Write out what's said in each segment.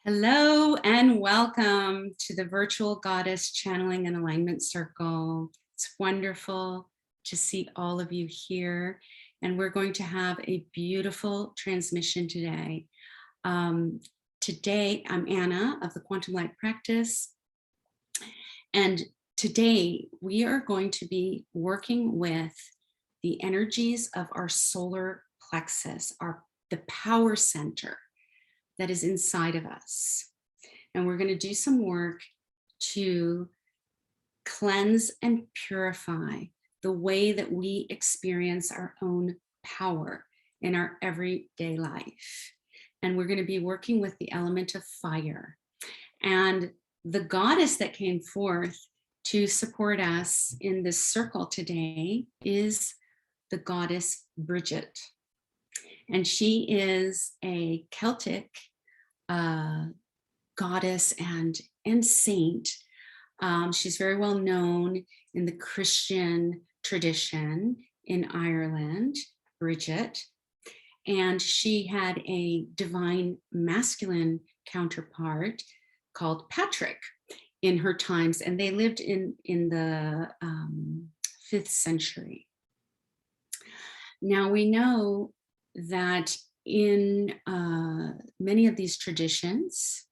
Hello and welcome to the Virtual Goddess Channeling and Alignment Circle. It's wonderful to see all of you here, and we're going to have a beautiful transmission today. Today, I'm Anna of the Quantum Light Practice, and today we are going to be working with the energies of our solar plexus, the power center that is inside of us. And we're going to do some work to cleanse and purify the way that we experience our own power in our everyday life. And we're going to be working with the element of fire. And the goddess that came forth to support us in this circle today is the goddess Brigid. And she is a Celtic goddess and saint. She's very well known in the Christian tradition in Ireland, Brigid. And she had a divine masculine counterpart called Patrick in her times, and they lived in the 5th century. Now we know that in many of these traditions,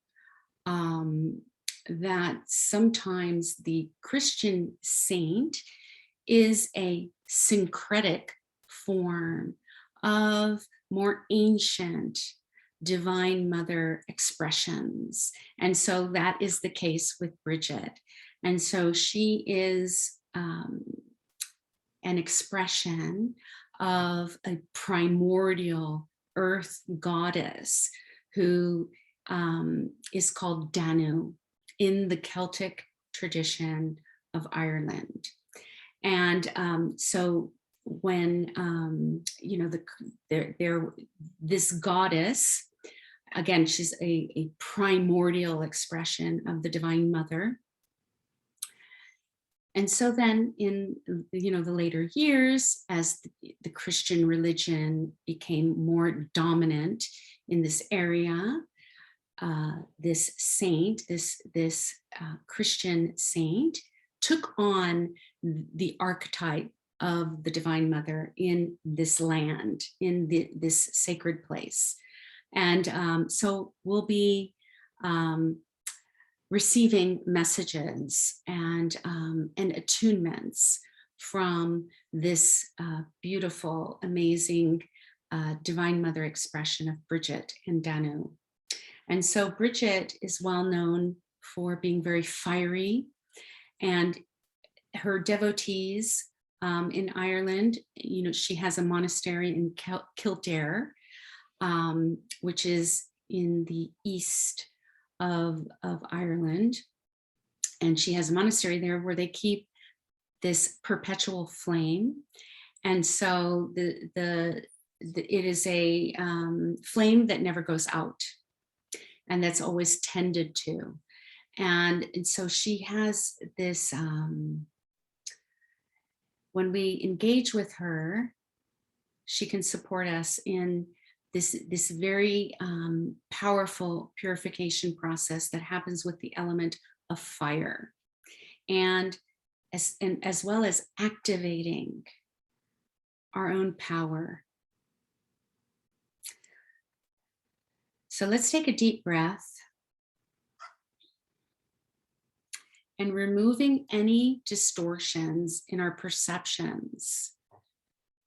that sometimes the Christian saint is a syncretic form of more ancient divine mother expressions. And so that is the case with Brigid. And so she is an expression of a primordial earth goddess who is called Danu in the Celtic tradition of Ireland. And so when, this goddess, again, she's a primordial expression of the Divine Mother. And so then in, the later years, as the Christian religion became more dominant in this area, this saint, this Christian saint, took on the archetype of the Divine Mother in this land, in this sacred place. And so we'll be receiving messages and attunements from this beautiful, amazing Divine Mother expression of Brigid and Danu. And so Brigid is well known for being very fiery, and her devotees in Ireland, she has a monastery in Kildare, which is in the east of Ireland. And she has a monastery there where they keep this perpetual flame. And so it is a flame that never goes out, and that's always tended to. And so she has this, when we engage with her, she can support us in this very powerful purification process that happens with the element of fire, and as well as activating our own power. So let's take a deep breath and removing any distortions in our perceptions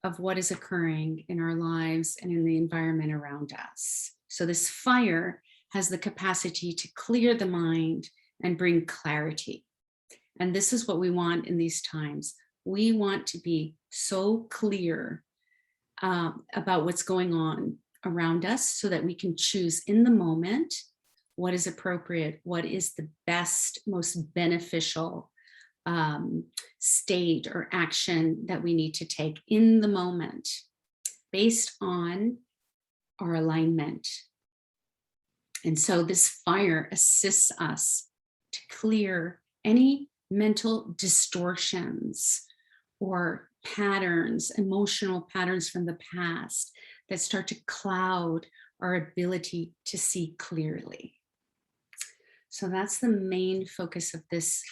of what is occurring in our lives and in the environment around us. So this fire has the capacity to clear the mind and bring clarity. And this is what we want in these times. We want to be so clear about what's going on around us so that we can choose in the moment what is appropriate, what is the best, most beneficial state or action that we need to take in the moment based on our alignment. And so this fire assists us to clear any mental distortions or patterns, emotional patterns from the past that start to cloud our ability to see clearly. So that's the main focus of this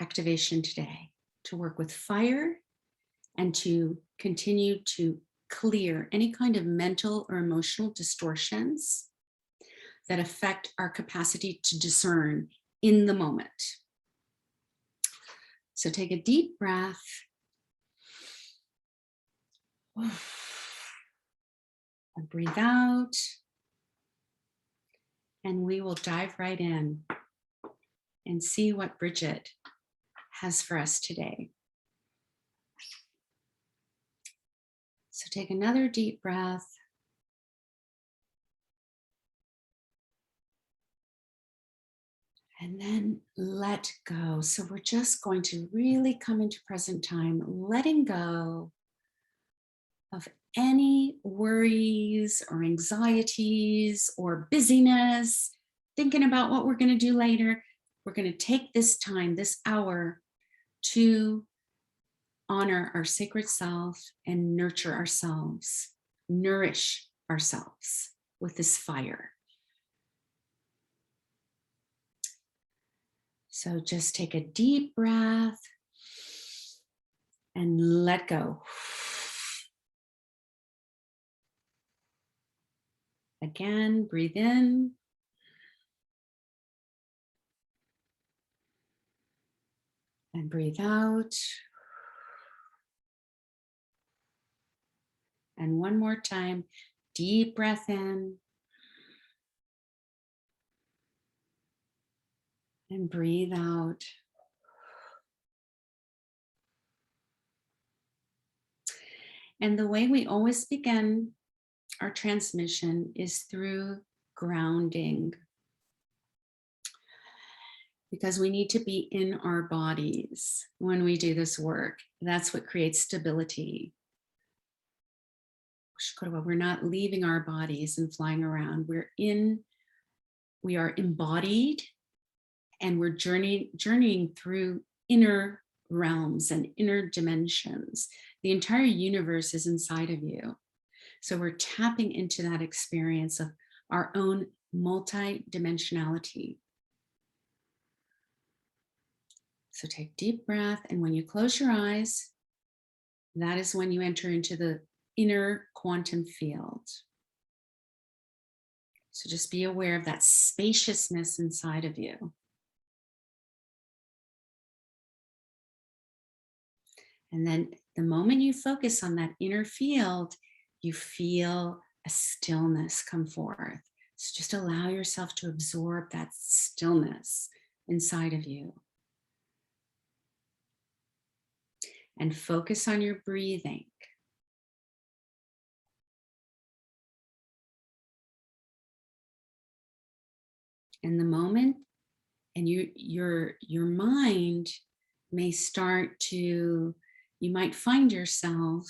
activation today, to work with fire and to continue to clear any kind of mental or emotional distortions that affect our capacity to discern in the moment. So take a deep breath. And breathe out. And we will dive right in and see what Brigid has for us today. So take another deep breath. And then let go. So we're just going to really come into present time, letting go of any worries or anxieties or busyness, thinking about what we're going to do later. We're going to take this time, this hour, to honor our sacred self and nurture ourselves, nourish ourselves with this fire. So just take a deep breath and let go. Again, breathe in. And breathe out. And one more time, deep breath in. And breathe out. And the way we always begin our transmission is through grounding, because we need to be in our bodies when we do this work. That's what creates stability. We're not leaving our bodies and flying around. We are embodied, and we're journeying through inner realms and inner dimensions. The entire universe is inside of you. So we're tapping into that experience of our own multi-dimensionality. So take deep breath, and when you close your eyes, that is when you enter into the inner quantum field. So just be aware of that spaciousness inside of you. And then the moment you focus on that inner field, you feel a stillness come forth. So just allow yourself to absorb that stillness inside of you. And focus on your breathing. In the moment, and your mind may start to, you might find yourself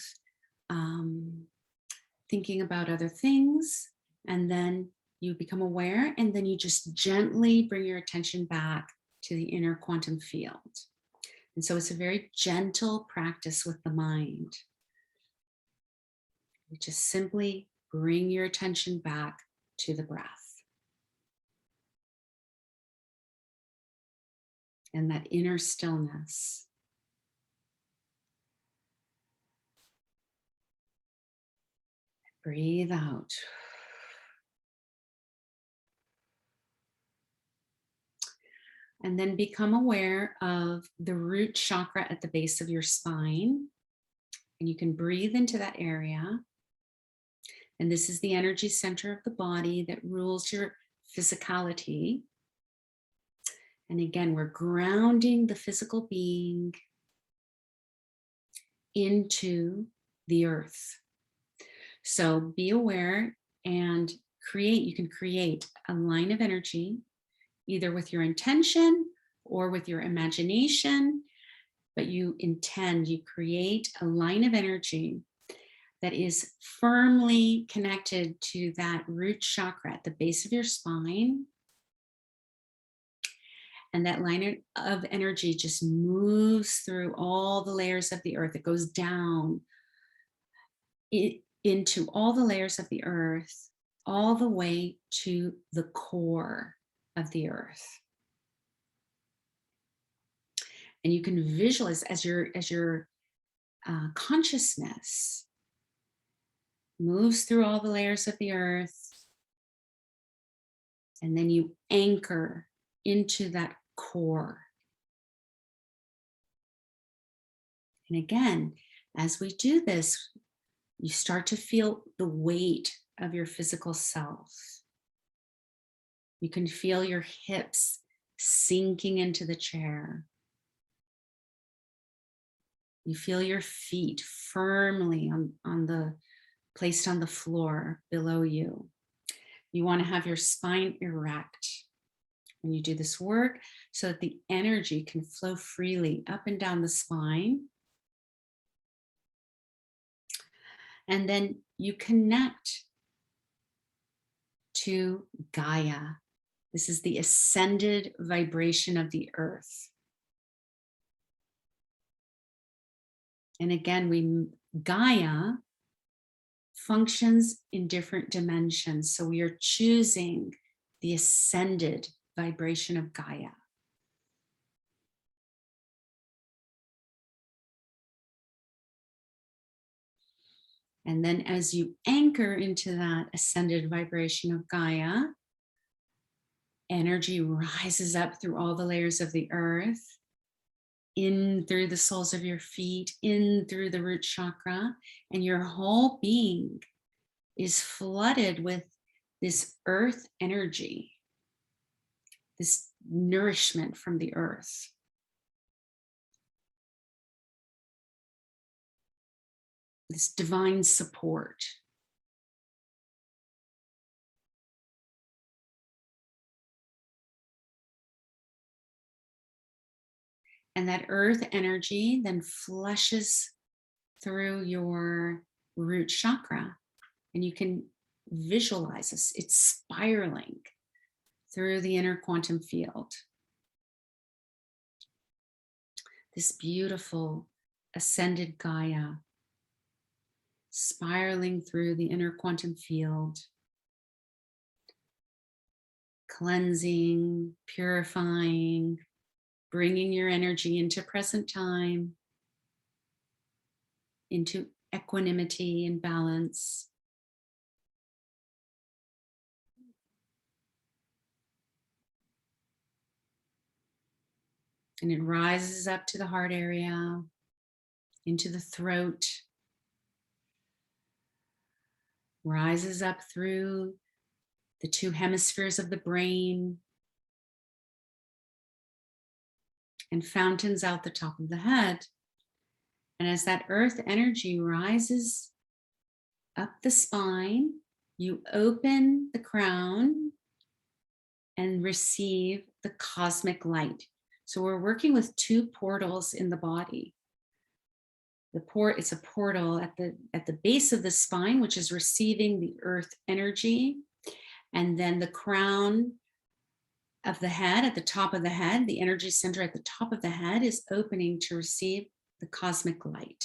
thinking about other things, and then you become aware, and then you just gently bring your attention back to the inner quantum field. And so it's a very gentle practice with the mind. You just simply bring your attention back to the breath and that inner stillness. Breathe out. And then become aware of the root chakra at the base of your spine. And you can breathe into that area. And this is the energy center of the body that rules your physicality. And again, we're grounding the physical being into the earth. So be aware and you can create a line of energy, either with your intention or with your imagination, but you create a line of energy that is firmly connected to that root chakra at the base of your spine. And that line of energy just moves through all the layers of the earth. It goes down into all the layers of the earth, all the way to the core of the earth. And you can visualize as your consciousness moves through all the layers of the earth, and then you anchor into that core. And again, as we do this, you start to feel the weight of your physical self. You can feel your hips sinking into the chair. You feel your feet firmly placed on the floor below you. You want to have your spine erect when you do this work so that the energy can flow freely up and down the spine. And then you connect to Gaia. This is the ascended vibration of the earth. And again, Gaia functions in different dimensions. So we are choosing the ascended vibration of Gaia. And then as you anchor into that ascended vibration of Gaia, energy rises up through all the layers of the earth, in through the soles of your feet, in through the root chakra, and your whole being is flooded with this earth energy, this nourishment from the earth. This divine support. And that earth energy then flushes through your root chakra. And you can visualize this. It's spiraling through the inner quantum field. This beautiful ascended Gaia spiraling through the inner quantum field, cleansing, purifying, bringing your energy into present time, into equanimity and balance. And it rises up to the heart area, into the throat, rises up through the two hemispheres of the brain, and fountains out the top of the head. And as that earth energy rises up the spine, you open the crown and receive the cosmic light. So we're working with two portals in the body. It's a portal at the base of the spine, which is receiving the earth energy. And then the crown of the head, at the top of the head, the energy center at the top of the head is opening to receive the cosmic light.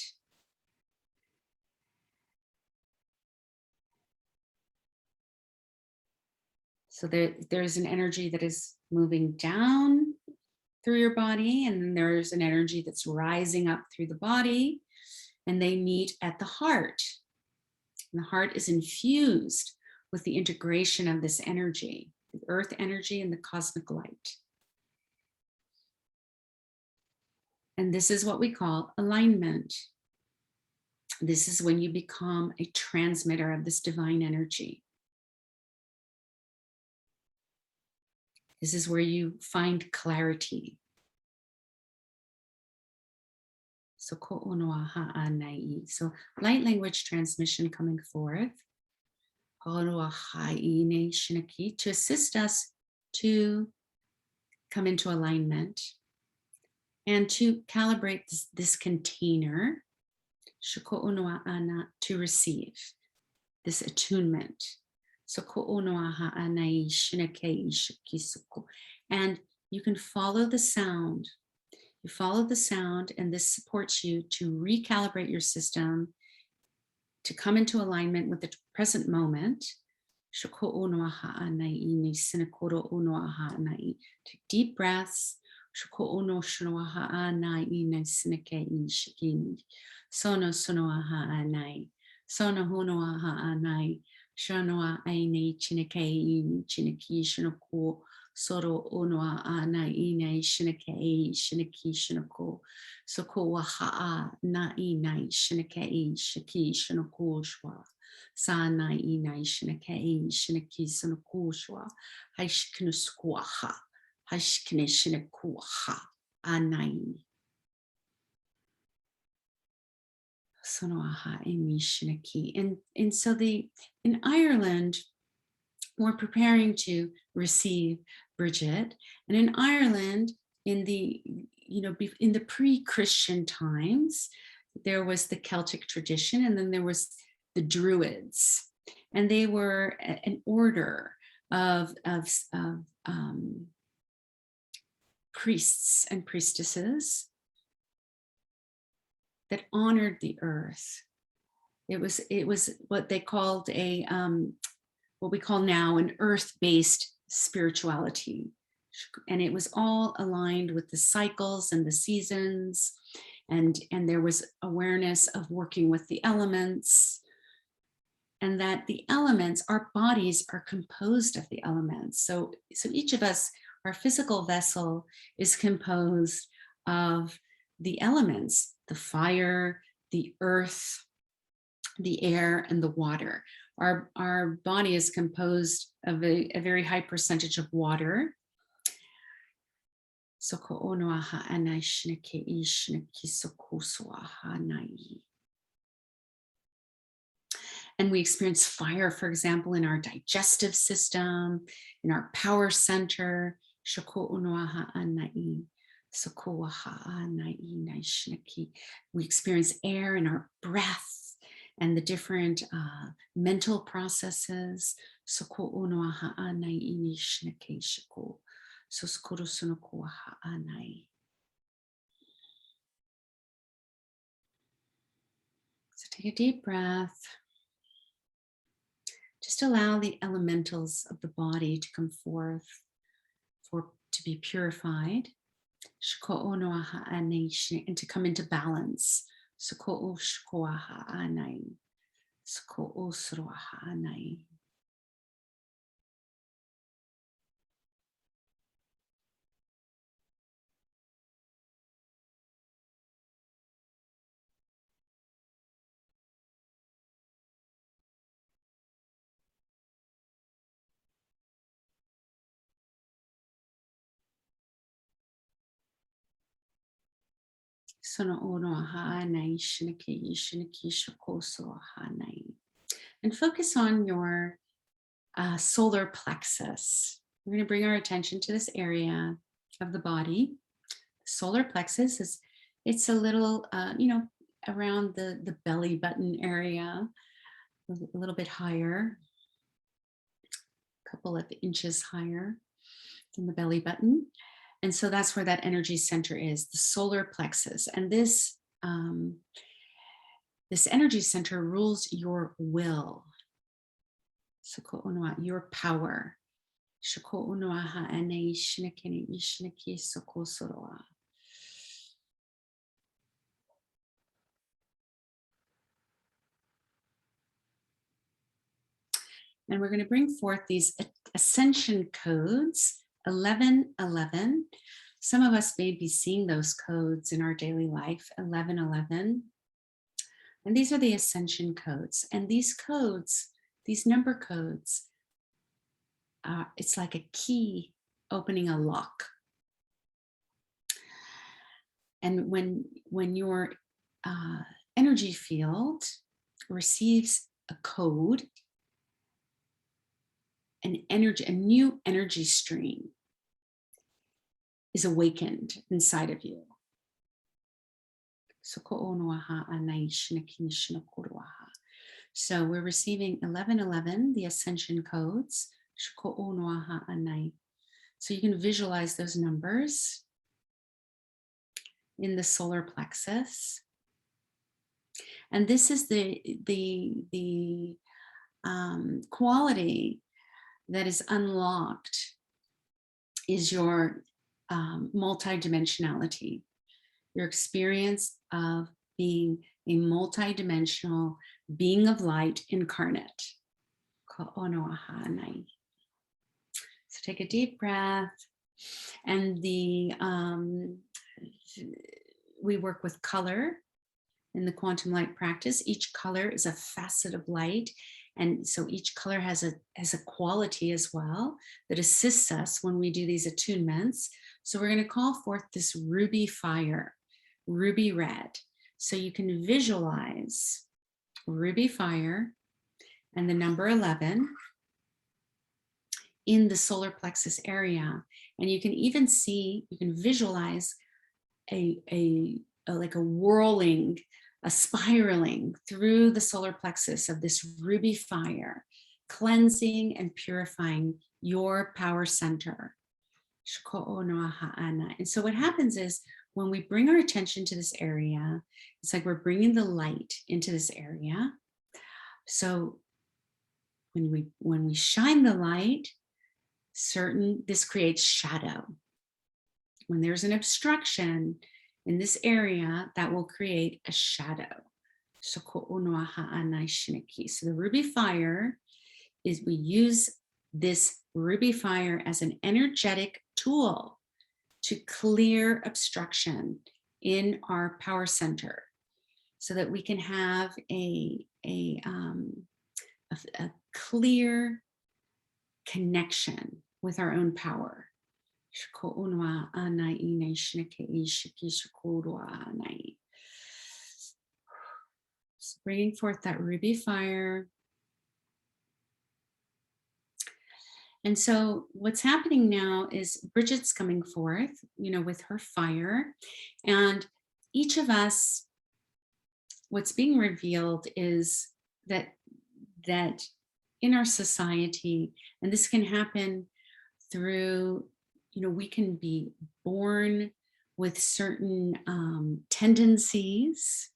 So there's an energy that is moving down through your body, and then there's an energy that's rising up through the body, and they meet at the heart. And the heart is infused with the integration of this energy, the earth energy and the cosmic light. And this is what we call alignment. This is when you become a transmitter of this divine energy. This is where you find clarity. So light language transmission coming forth to assist us to come into alignment and to calibrate this container to receive this attunement. And you can follow the sound. You follow the sound, and this supports you to recalibrate your system, to come into alignment with the present moment. Take deep breaths, Shako ono shanoaha anai ina sinake in shikini. Sono sonoaha anai. Sono honoaha anai. Shanoa aine chinake in chinaki shanako. Soro onoa anai ina shinake shinaki shanako. Soko waha na inai shinake shiki shanako shwa. Sanai inai shinake shinaki sanako shwa. Haishkinuskuaha. Hashkineshinakuha anai sonoaha emishinaki. And so in Ireland, we're preparing to receive Brigid. And in Ireland, in the in the pre-Christian times, there was the Celtic tradition, and then there was the Druids, and they were an order of priests and priestesses that honored the earth. It was what they called what we call now an earth-based spirituality, and it was all aligned with the cycles and the seasons, and there was awareness of working with the elements, and that the elements, our bodies are composed of the elements. So each of us, our physical vessel is composed of the elements, the fire, the earth, the air, and the water. Our body is composed of a very high percentage of water. And we experience fire, for example, in our digestive system, in our power center. We experience air in our breath and the different mental processes. So take a deep breath. Just allow the elementals of the body to come forth to be purified and to come into balance. And focus on your solar plexus. We're going to bring our attention to this area of the body. Solar plexus it's a little, around the belly button area, a little bit higher, a couple of inches higher than the belly button. And so that's where that energy center is, the solar plexus. And this energy center rules your will, your power. And we're going to bring forth these Ascension Codes, 1111. Some of us may be seeing those codes in our daily life, 1111. And these are the Ascension Codes. And these codes, these number codes, it's like a key opening a lock. And when your energy field receives a code, a new energy stream is awakened inside of you. So we're receiving 1111, the Ascension Codes. So you can visualize those numbers in the solar plexus. And this is the quality that is unlocked, is your multidimensionality, your experience of being a multidimensional being of light incarnate. So take a deep breath. And we work with color in the quantum light practice. Each color is a facet of light. And so each color has a quality as well that assists us when we do these attunements. So we're going to call forth this ruby fire, ruby red. So you can visualize ruby fire and the number 11 in the solar plexus area. And you can even see, you can visualize like a whirling, a spiraling through the solar plexus of this ruby fire, cleansing and purifying your power center. And so what happens is when we bring our attention to this area, it's like we're bringing the light into this area. So when we shine the light, this creates shadow. When there's an obstruction in this area, that will create a shadow. So the ruby fire is, we use this ruby fire as an energetic tool to clear obstruction in our power center so that we can have a clear connection with our own power. So bringing forth that ruby fire. And so what's happening now is Brigid's coming forth, with her fire. And each of us, what's being revealed is that in our society, and this can happen through, we can be born with certain tendencies,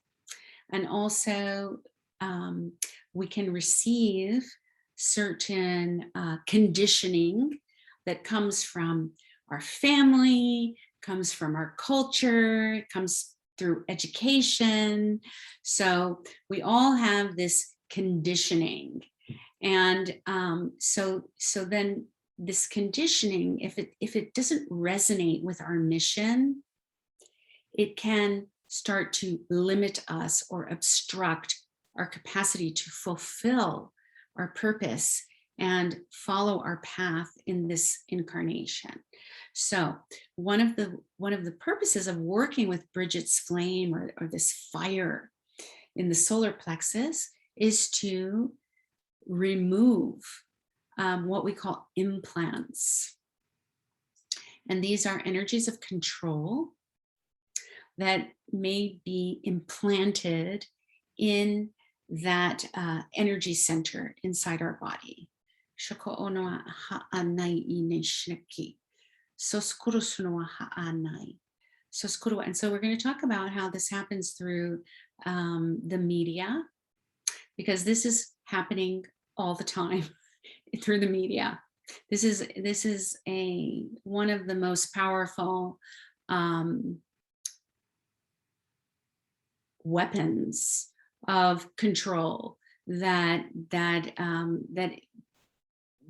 and also we can receive certain conditioning that comes from our family, comes from our culture, comes through education. So we all have this conditioning. And so then this conditioning, if it doesn't resonate with our mission, it can start to limit us or obstruct our capacity to fulfill our purpose and follow our path in this incarnation. So one of the purposes of working with Brigid's flame or this fire in the solar plexus is to remove what we call implants. And these are energies of control that may be implanted in that energy center inside our body. And so we're going to talk about how this happens through the media, because this is happening all the time through the media. This is one of the most powerful weapons of control that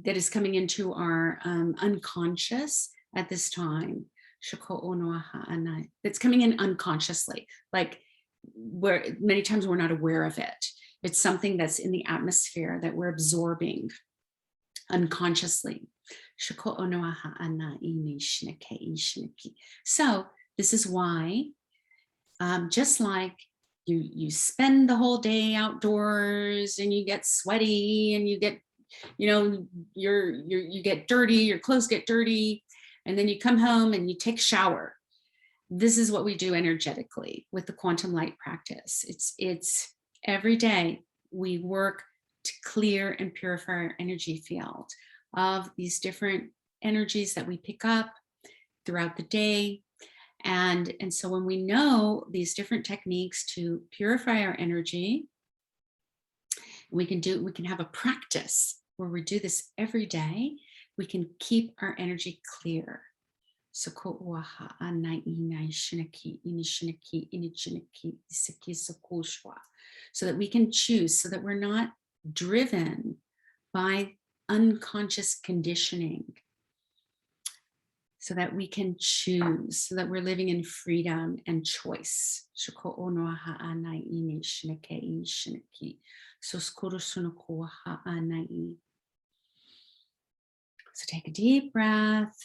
is coming into our unconscious at this time. That's coming in unconsciously, like where many times we're not aware of it. It's something that's in the atmosphere that we're absorbing unconsciously. So this is why, just like you spend the whole day outdoors and you get sweaty and you get, you get dirty, your clothes get dirty, and then you come home and you take a shower. This is what we do energetically with the quantum light practice. It's every day we work to clear and purify our energy field of these different energies that we pick up throughout the day. And so when we know these different techniques to purify our energy, we can have a practice where we do this every day. We can keep our energy clear. Soko waha anai inai shinaki inishinaki inichinaki isiki sokoshwa. So that we can choose, so that we're not driven by unconscious conditioning, so that we can choose, so that we're living in freedom and choice. Shoko onoaha anai ini shinake shinaki. So skoro sunoko waha anai. So take a deep breath.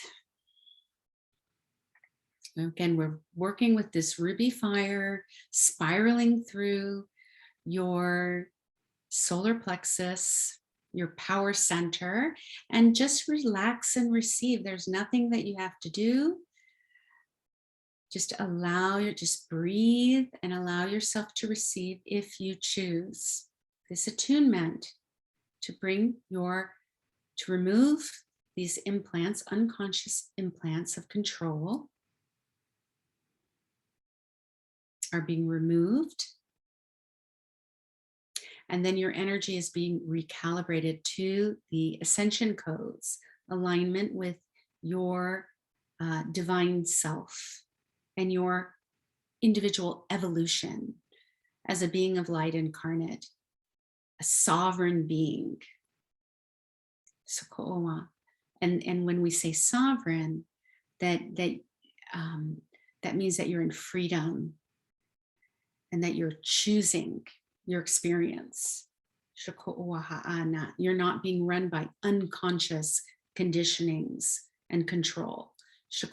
Again, we're working with this ruby fire, spiraling through your solar plexus, your power center, and just relax and receive. There's nothing that you have to do. Just just breathe and allow yourself to receive if you choose this attunement to remove these implants, unconscious implants of control are being removed. And then your energy is being recalibrated to the Ascension Codes, alignment with your divine self and your individual evolution as a being of light incarnate, a sovereign being. Soko'oa. And when we say sovereign, that means that you're in freedom and that you're choosing your experience. You're not being run by unconscious conditionings and control. So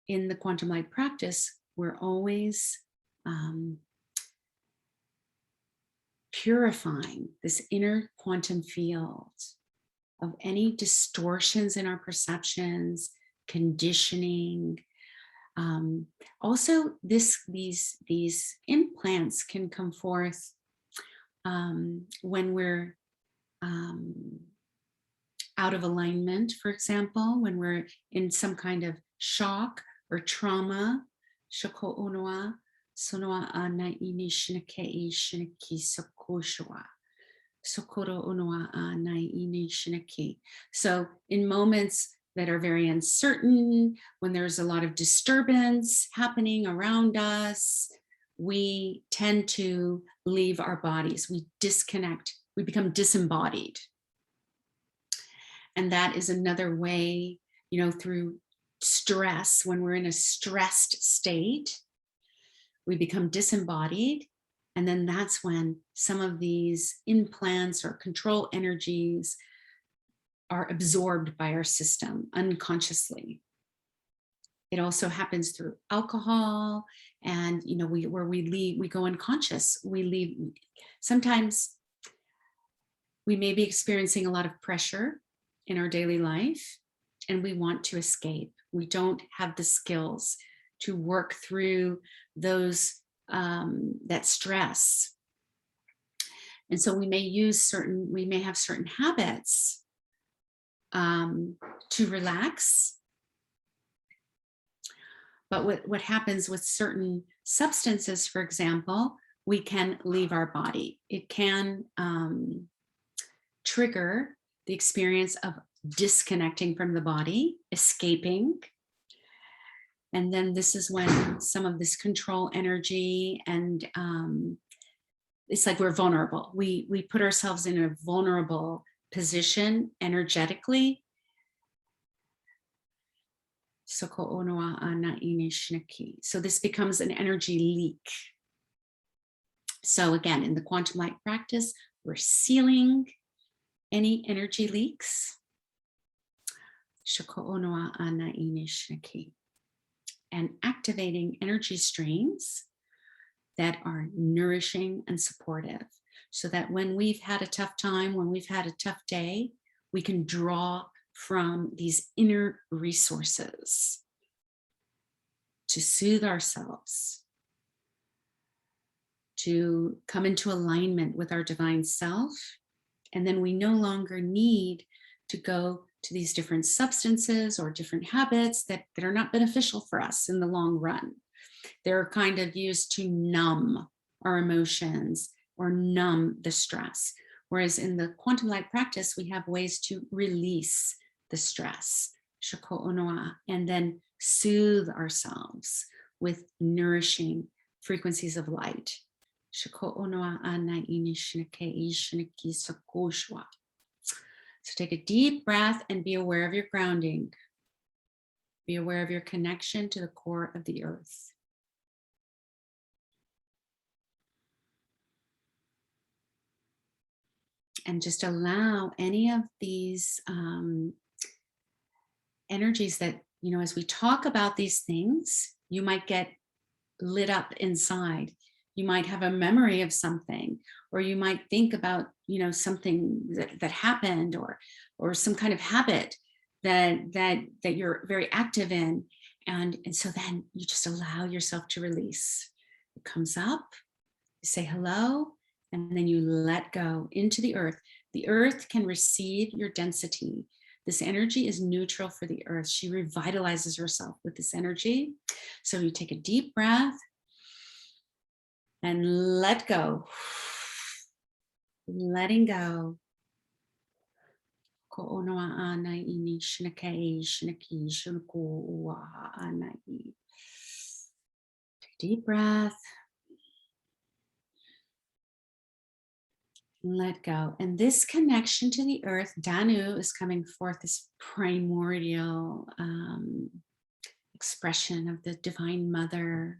in the quantum light practice, we're always purifying this inner quantum field of any distortions in our perceptions, conditioning. Also, these implants can come forth when we're out of alignment, for example, when we're in some kind of shock or trauma. Shoko onoa, sonoa ana ini shinakei shinaki sokoshua. Sokoro onoa ana ini shinaki. So in moments that are very uncertain, when there's a lot of disturbance happening around us, we tend to leave our bodies. We disconnect, we become disembodied. And that is another way, through stress, when we're in a stressed state, we become disembodied. And then that's when some of these implants or control energies are absorbed by our system unconsciously. It also happens through alcohol, and we go unconscious. We leave. Sometimes we may be experiencing a lot of pressure in our daily life, and we want to escape. We don't have the skills to work through those that stress, and so we may have certain habits to relax. But what happens with certain substances, for example, we can leave our body. It can trigger the experience of disconnecting from the body, escaping. And then this is when some of this control energy and it's like we're vulnerable. We put ourselves in a vulnerable position energetically. So this becomes an energy leak. So again, in the quantum light practice, we're sealing any energy leaks. And activating energy streams that are nourishing and supportive, so that when we've had a tough time, when we've had a tough day, we can draw from these inner resources to soothe ourselves, to come into alignment with our divine self. And then we no longer need to go to these different substances or different habits that are not beneficial for us in the long run. They're kind of used to numb our emotions or numb the stress. Whereas in the quantum light practice, we have ways to release the stress, and then soothe ourselves with nourishing frequencies of light. So take a deep breath and be aware of your grounding. Be aware of your connection to the core of the earth. And just allow any of these energies that, as we talk about these things, you might get lit up inside. You might have a memory of something, or you might think about, something that happened, or some kind of habit that you're very active in. And so then you just allow yourself to release. It comes up, you say hello, and then you let go into the earth. The earth can receive your density. This energy is neutral for the earth. She revitalizes herself with this energy. So you take a deep breath and let go. Letting go. Take a deep breath. Let go. And this connection to the earth, Danu is coming forth, this primordial expression of the Divine Mother.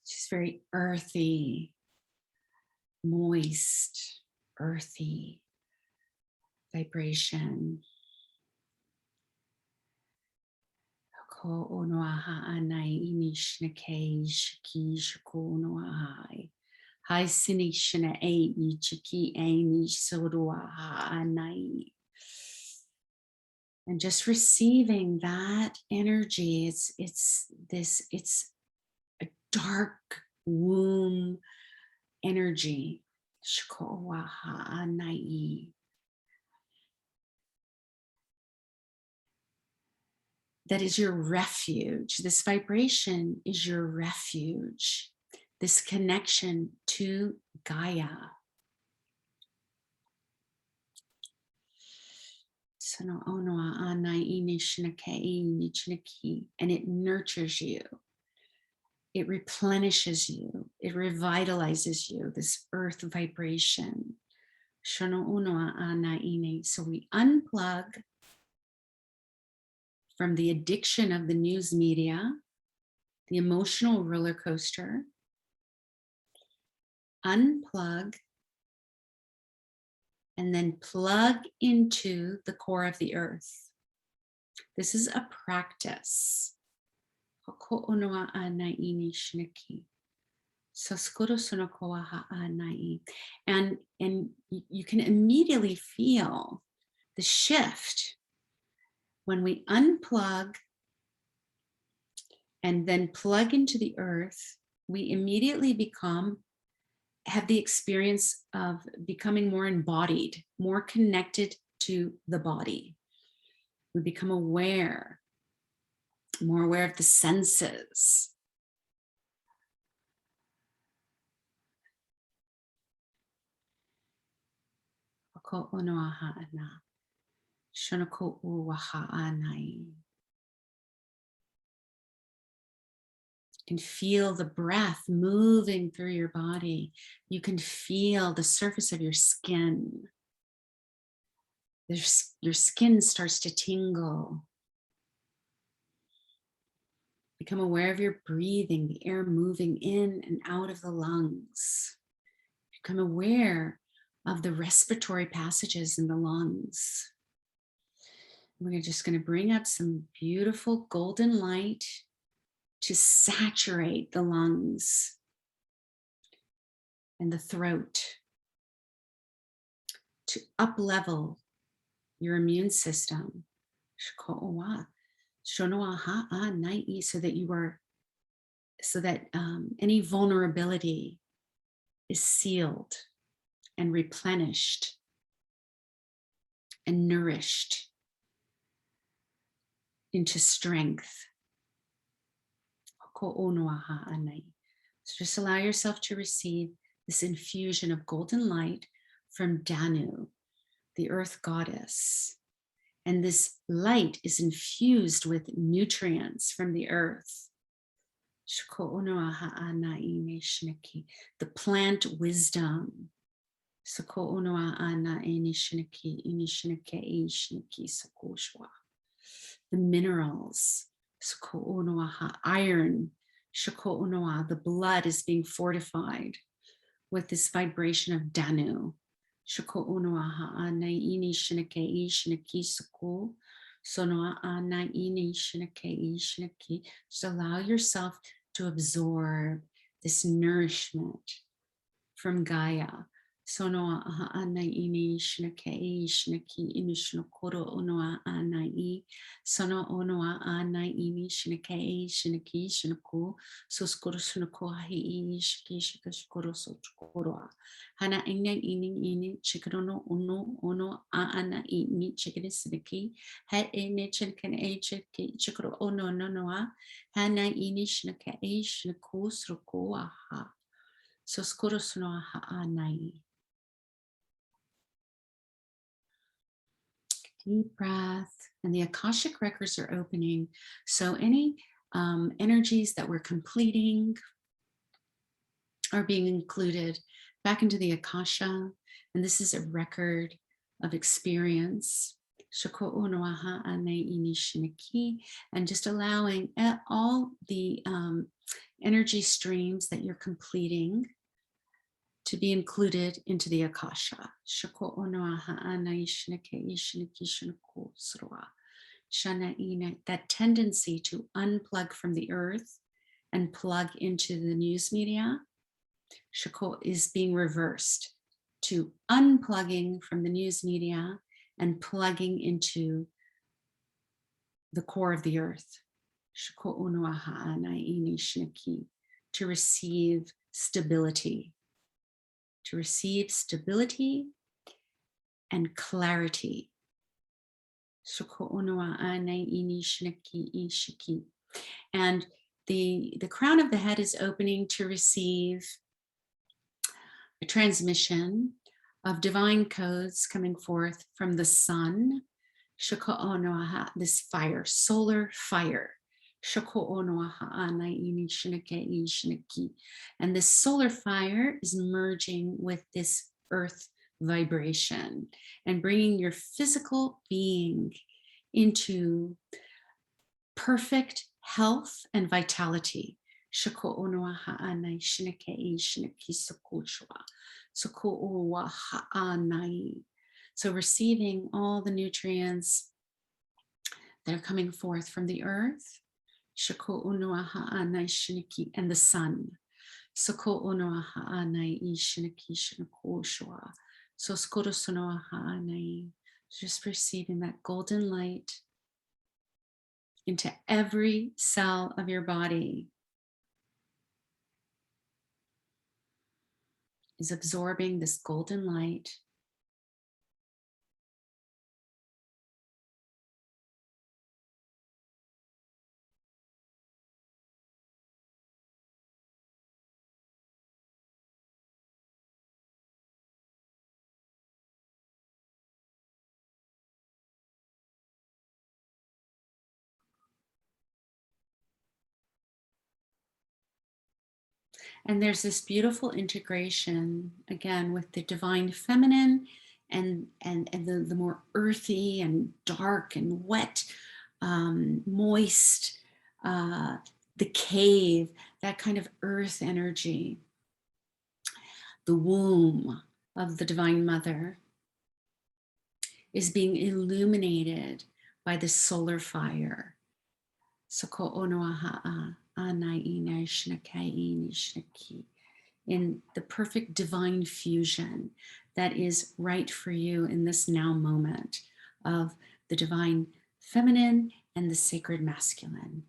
She's very earthy, moist, earthy vibration. Hi Sinishana A Chiki Ani Sodua Anai. And just receiving that energy, it's a dark womb energy. Shkowaha Anai. That is your refuge. This vibration is your refuge. This connection to Gaia. And it nurtures you. It replenishes you. It revitalizes you, this earth vibration. So we unplug from the addiction of the news media, the emotional roller coaster. Unplug and then plug into the core of the earth. This is a practice. And you can immediately feel the shift when we unplug and then plug into the earth. We immediately have the experience of becoming more embodied, more connected to the body. We become aware, more aware of the senses. You can feel the breath moving through your body. You can feel the surface of your skin. Your skin starts to tingle. Become aware of your breathing, the air moving in and out of the lungs. Become aware of the respiratory passages in the lungs. We're just going to bring up some beautiful golden light to saturate the lungs and the throat, to up-level your immune system, so that any vulnerability is sealed and replenished and nourished into strength. So just allow yourself to receive this infusion of golden light from Danu, the earth goddess. And this light is infused with nutrients from the earth. The plant wisdom. The minerals. Iron. The blood is being fortified with this vibration of Danu. Just allow yourself to absorb this nourishment from Gaia. Sonoa aha anai ini shinake shinaki inishno koro onoa anai sono onoa anai ini shinake shinaki shinako soskoro sunako hi shiki shikashkoro sotkoroa hana ina ini chikrono ono ana ini chikere sinaki ha ene chinkan a chikro ono nonoa hana ini shinake shinako sroko aha soskoro suno aha anai. Deep breath, and the Akashic records are opening. So any energies that we're completing are being included back into the Akasha. And this is a record of experience. And just allowing all the energy streams that you're completing to be included into the Akasha. That tendency to unplug from the earth and plug into the news media is being reversed to unplugging from the news media and plugging into the core of the earth. To receive stability. To receive stability and clarity. And the crown of the head is opening to receive a transmission of divine codes coming forth from the sun. This fire, solar fire. And this solar fire is merging with this earth vibration and bringing your physical being into perfect health and vitality. So receiving all the nutrients that are coming forth from the earth and the sun. Just receiving that golden light into every cell of your body. Is absorbing this golden light. And there's this beautiful integration, again, with the divine feminine and the more earthy and dark and wet, moist, the cave, that kind of earth energy. The womb of the Divine Mother is being illuminated by the solar fire. In the perfect divine fusion that is right for you in this now moment of the divine feminine and the sacred masculine.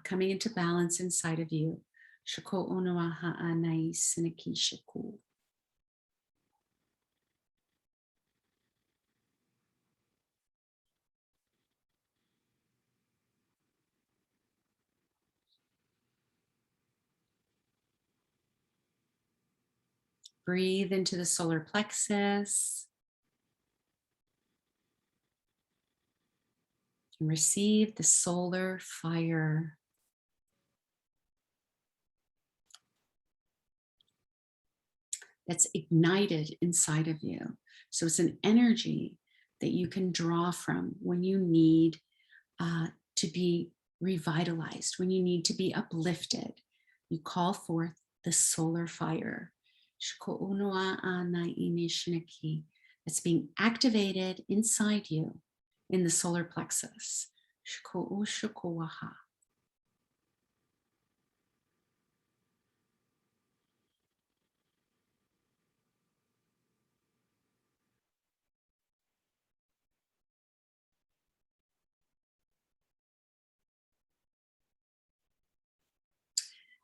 Coming into balance inside of you. Breathe into the solar plexus. And receive the solar fire. That's ignited inside of you. So it's an energy that you can draw from when you need to be revitalized, when you need to be uplifted. You call forth the solar fire. It's being activated inside you in the solar plexus.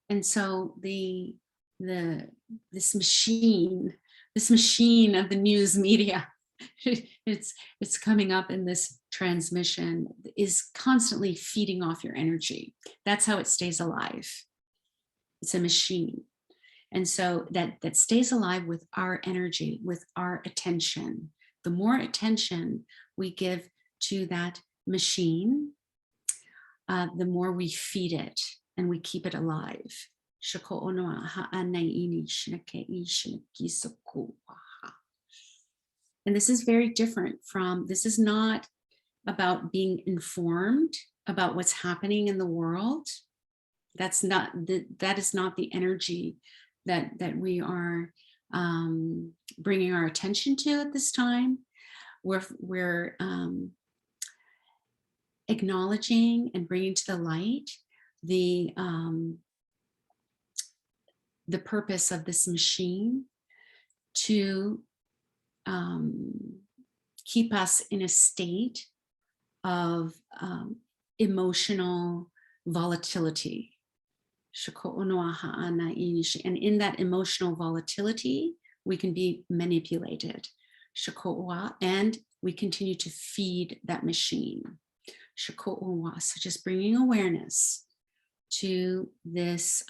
And so this machine of the news media, it's coming up in this transmission, is constantly feeding off your energy. That's how it stays alive. It's a machine. And so that stays alive with our energy, with our attention. The more attention we give to that machine, the more we feed it and we keep it alive. And this is very different from, this is not about being informed about what's happening in the world. That is not the energy that we are bringing our attention to at this time. We're acknowledging and bringing to the light the purpose of this machine to keep us in a state of emotional volatility. And in that emotional volatility, we can be manipulated. And we continue to feed that machine. So just bringing awareness to this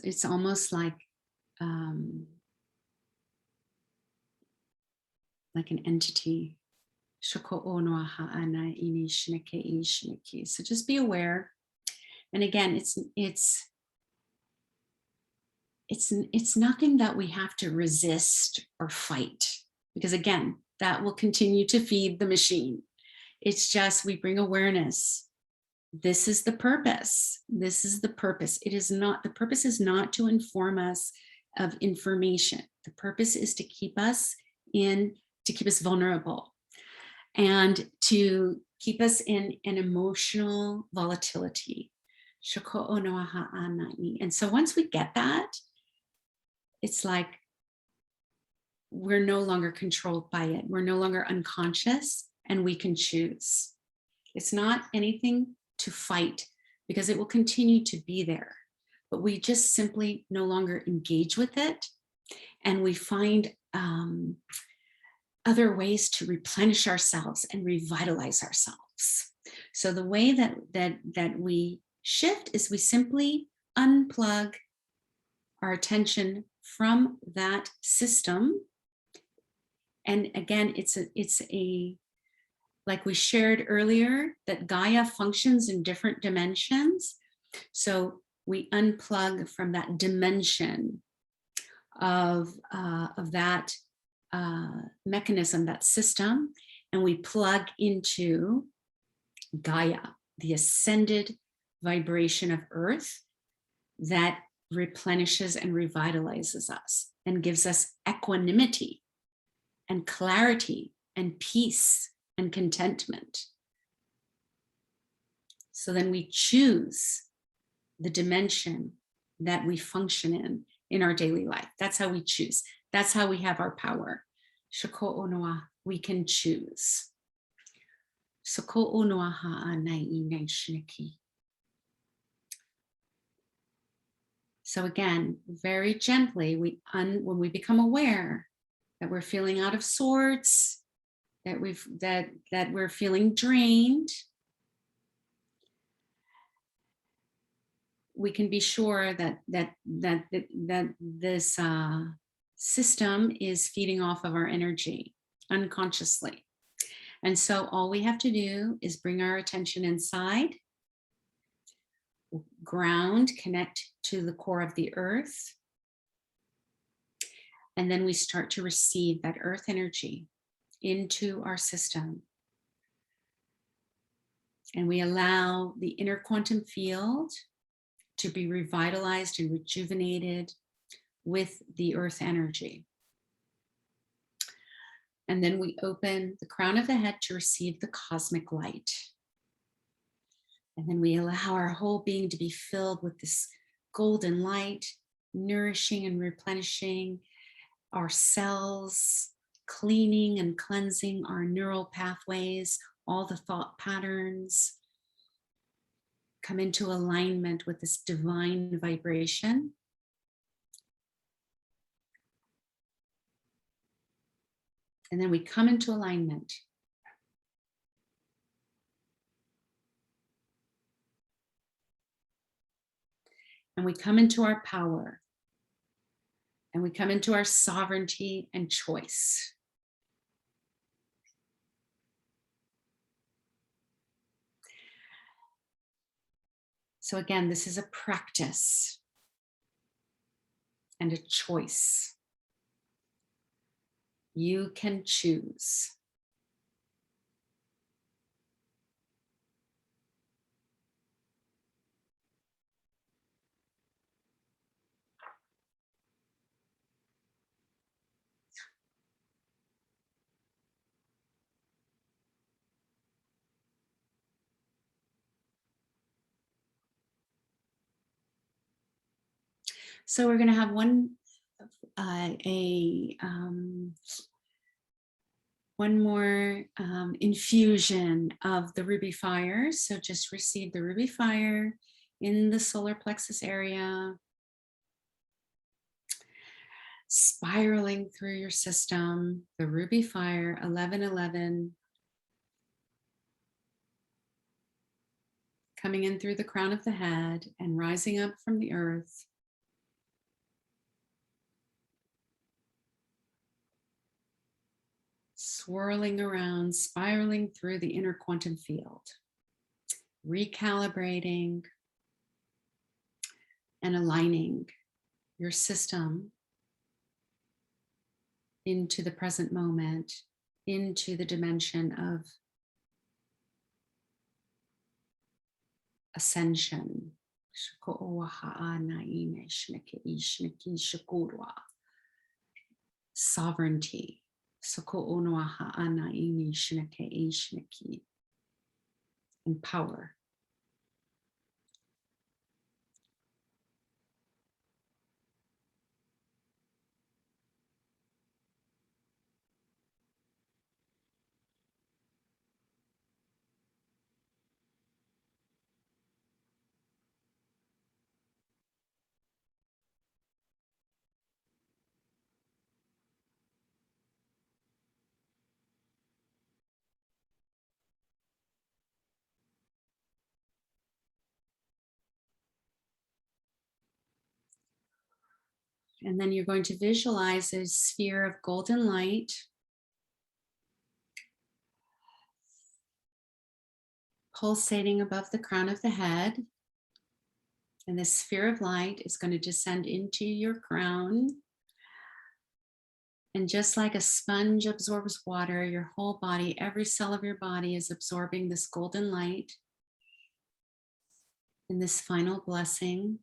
it's almost like an entity. So just be aware. And again, it's nothing that we have to resist or fight, because again, that will continue to feed the machine. It's just, we bring awareness. This is the purpose. This is the purpose. It is not, the purpose is not to inform us of information. The purpose is to keep us vulnerable and to keep us in an emotional volatility. And so once we get that, it's like we're no longer controlled by it. We're no longer unconscious, and we can choose. It's not anything to fight, because it will continue to be there, but we just simply no longer engage with it, and we find other ways to replenish ourselves and revitalize ourselves. So the way that we shift is we simply unplug our attention from that system. And again, it's a like we shared earlier, that Gaia functions in different dimensions. So we unplug from that dimension of that mechanism, that system, and we plug into Gaia, the ascended vibration of Earth that replenishes and revitalizes us and gives us equanimity and clarity and peace and contentment. So then we choose the dimension that we function in our daily life. That's how we choose. That's how we have our power. Shako onoa, we can choose. Sako onoa ha'anai nei shiniki. So again, very gently, when we become aware that we're feeling out of sorts, that we're feeling drained, we can be sure that this system is feeding off of our energy. unconsciously. And so all we have to do is bring our attention inside, ground, connect to the core of the earth. And then we start to receive that earth energy into our system. And we allow the inner quantum field to be revitalized and rejuvenated with the earth energy. And then we open the crown of the head to receive the cosmic light. And then we allow our whole being to be filled with this golden light, nourishing and replenishing our cells, cleaning and cleansing our neural pathways, all the thought patterns. Come into alignment with this divine vibration. And then we come into alignment. And we come into our power. And we come into our sovereignty and choice. So again, this is a practice and a choice. You can choose. So we're going to have one more infusion of the ruby fire. So just receive the ruby fire in the solar plexus area, spiraling through your system, the ruby fire, 1111, coming in through the crown of the head and rising up from the earth. Swirling around, spiraling through the inner quantum field, recalibrating and aligning your system into the present moment, into the dimension of ascension. Sovereignty. And power. And then you're going to visualize a sphere of golden light pulsating above the crown of the head. And this sphere of light is going to descend into your crown. And just like a sponge absorbs water, your whole body, every cell of your body is absorbing this golden light in this final blessing.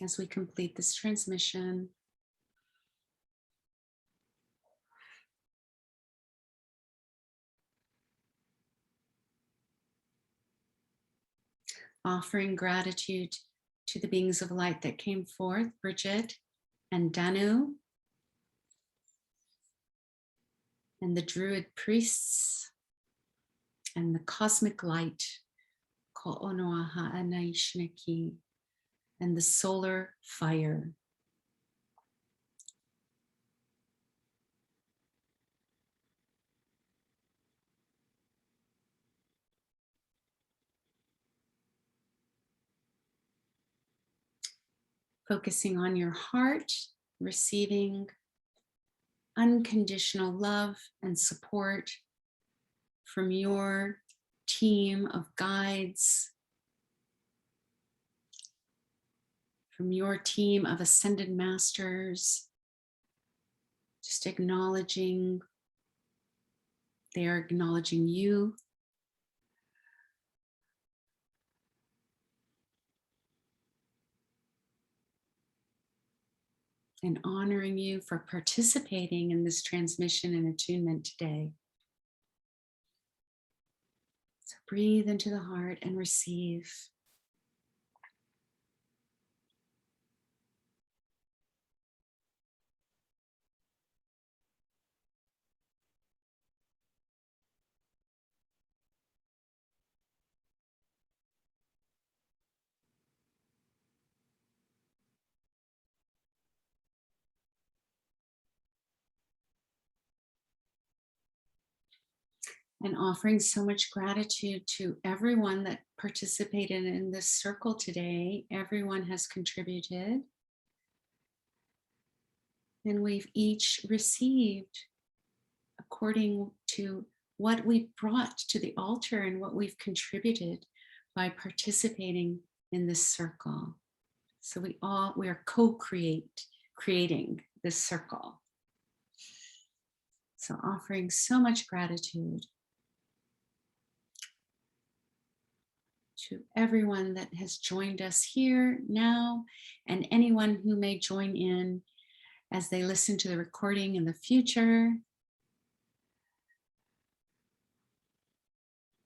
As we complete this transmission, offering gratitude to the beings of light that came forth, Brigid and Danu, and the druid priests, and the cosmic light, Ko'onoa Ha'anaishneki, and the solar fire. Focusing on your heart, receiving unconditional love and support from your team of guides, from your team of ascended masters, just acknowledging, they are acknowledging you. And honoring you for participating in this transmission and attunement today. So breathe into the heart and receive. And offering so much gratitude to everyone that participated in this circle today. Everyone has contributed. And we've each received according to what we've brought to the altar and what we've contributed by participating in this circle. So we are creating this circle. So offering so much gratitude to everyone that has joined us here now, and anyone who may join in as they listen to the recording in the future.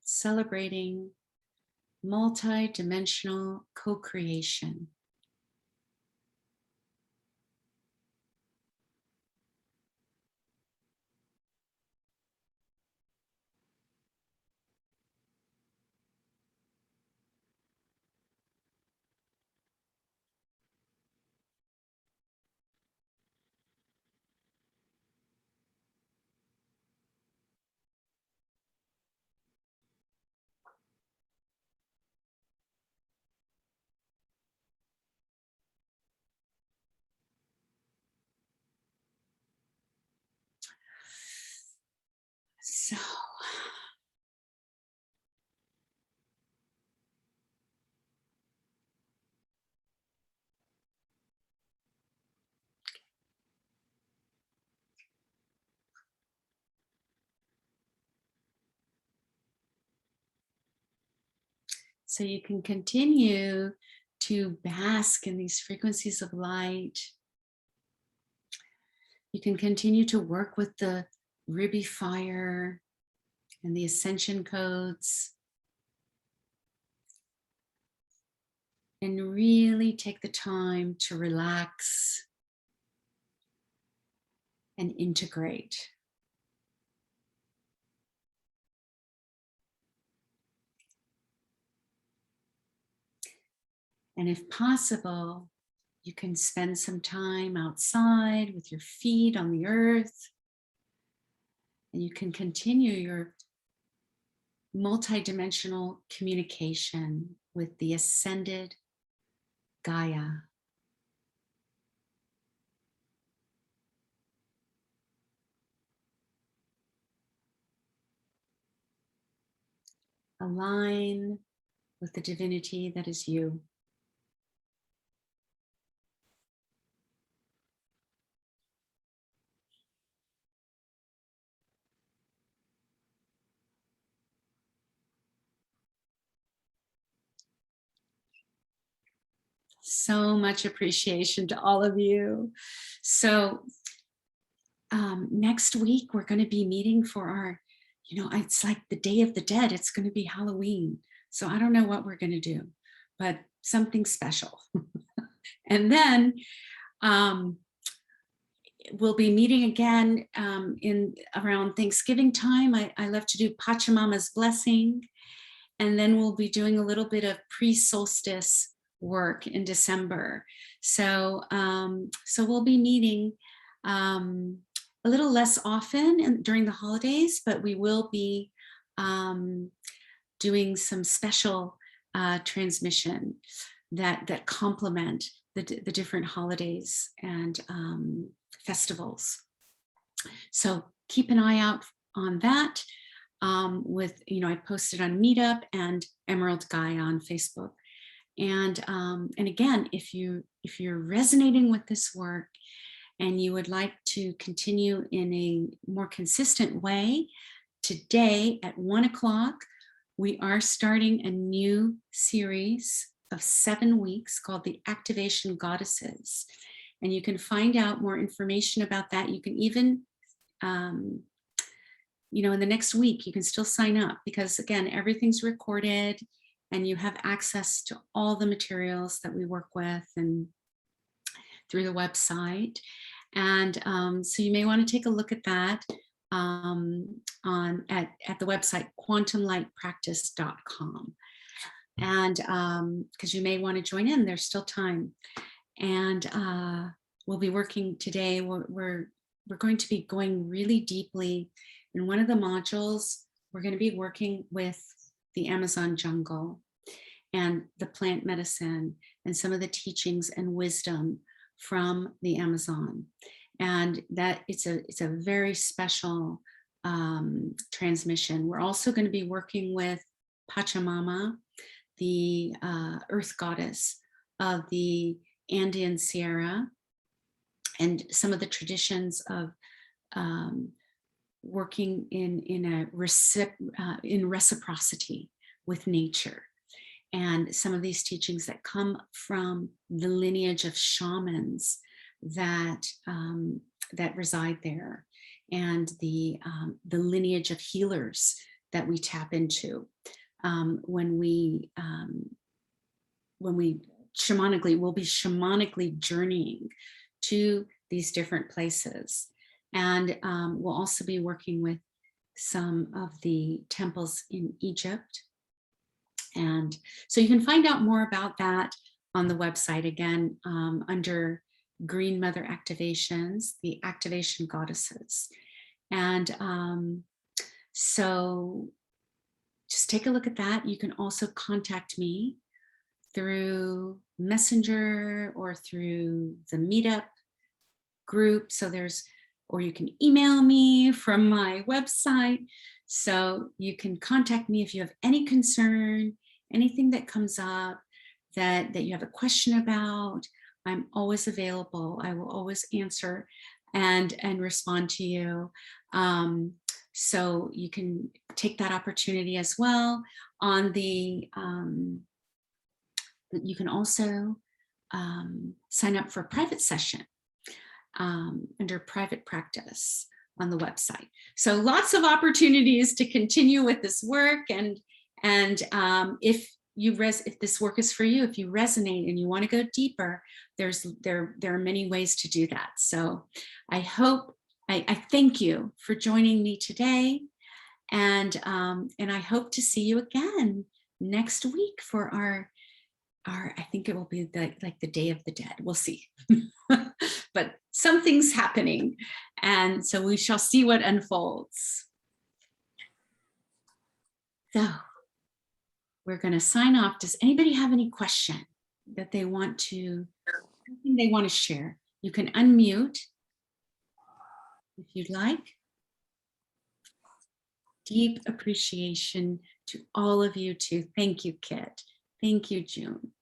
Celebrating multi-dimensional co-creation. So you can continue to bask in these frequencies of light. You can continue to work with the ruby fire and the Ascension Codes. And really take the time to relax and integrate. And if possible, you can spend some time outside with your feet on the earth. And you can continue your multidimensional communication with the ascended Gaia. Align with the divinity that is you. So much appreciation to all of you. So next week, we're going to be meeting for our, it's like the Day of the Dead. It's going to be Halloween. So I don't know what we're going to do, but something special. And then we'll be meeting again in around Thanksgiving time. I love to do Pachamama's blessing. And then we'll be doing a little bit of pre-solstice work in December. So, so we'll be meeting a little less often during the holidays, but we will be doing some special transmission that complement the different holidays and festivals. So keep an eye out on that. With, I posted on Meetup and Emerald Gaia on Facebook. And again, if you're resonating with this work and you would like to continue in a more consistent way, today at 1 o'clock, we are starting a new series of 7 weeks called the Activation Goddesses. And you can find out more information about that. You can even, in the next week, you can still sign up, because again, everything's recorded and you have access to all the materials that we work with and through the website. And so you may want to take a look at that at the website quantumlightpractice.com. And because you may want to join in, there's still time. And we'll be working today. We're going to be going really deeply in one of the modules. We're going to be working with the Amazon jungle and the plant medicine and some of the teachings and wisdom from the Amazon. And that it's a very special transmission. We're also going to be working with Pachamama, the earth goddess of the Andean Sierra, and some of the traditions of working in reciprocity with nature, and some of these teachings that come from the lineage of shamans that that reside there, and the lineage of healers that we tap into when we shamanically, we'll be shamanically journeying to these different places. And we'll also be working with some of the temples in Egypt. And so you can find out more about that on the website, again, under Green Mother Activations, the Activation Goddesses. And so just take a look at that. You can also contact me through Messenger or through the Meetup group. So or you can email me from my website. So you can contact me if you have any concern, anything that comes up that you have a question about. I'm always available. I will always answer and respond to you. So you can take that opportunity as well. On the you can also sign up for a private session under private practice on the website. So lots of opportunities to continue with this work. And if this work is for you, if you resonate and you want to go deeper, there are many ways to do that. So I thank you for joining me today, and I hope to see you again next week for our I think it will be like the Day of the Dead. We'll see. But something's happening, and so we shall see what unfolds. So we're going to sign off. Does anybody have any question that they want to share? You can unmute if you'd like. Deep appreciation to all of you too. Thank you, Kit. Thank you, June.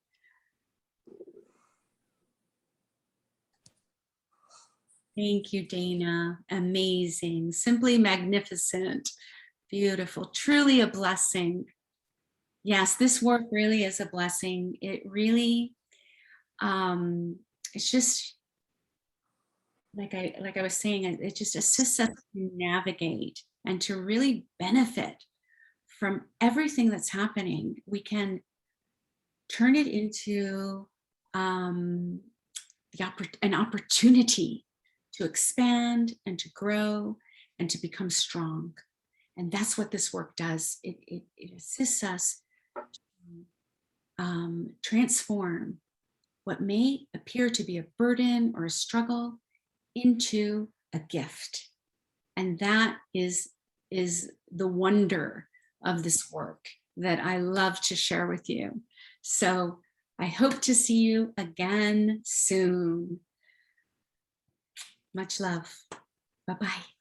Thank you, Dana. Amazing, simply magnificent, beautiful, truly a blessing. Yes, this work really is a blessing. It really, it's just, like I was saying, it just assists us to navigate and to really benefit from everything that's happening. We can turn it into an opportunity to expand and to grow and to become strong. And that's what this work does. It assists us to transform what may appear to be a burden or a struggle into a gift. And that is the wonder of this work that I love to share with you. So I hope to see you again soon. Much love. Bye-bye.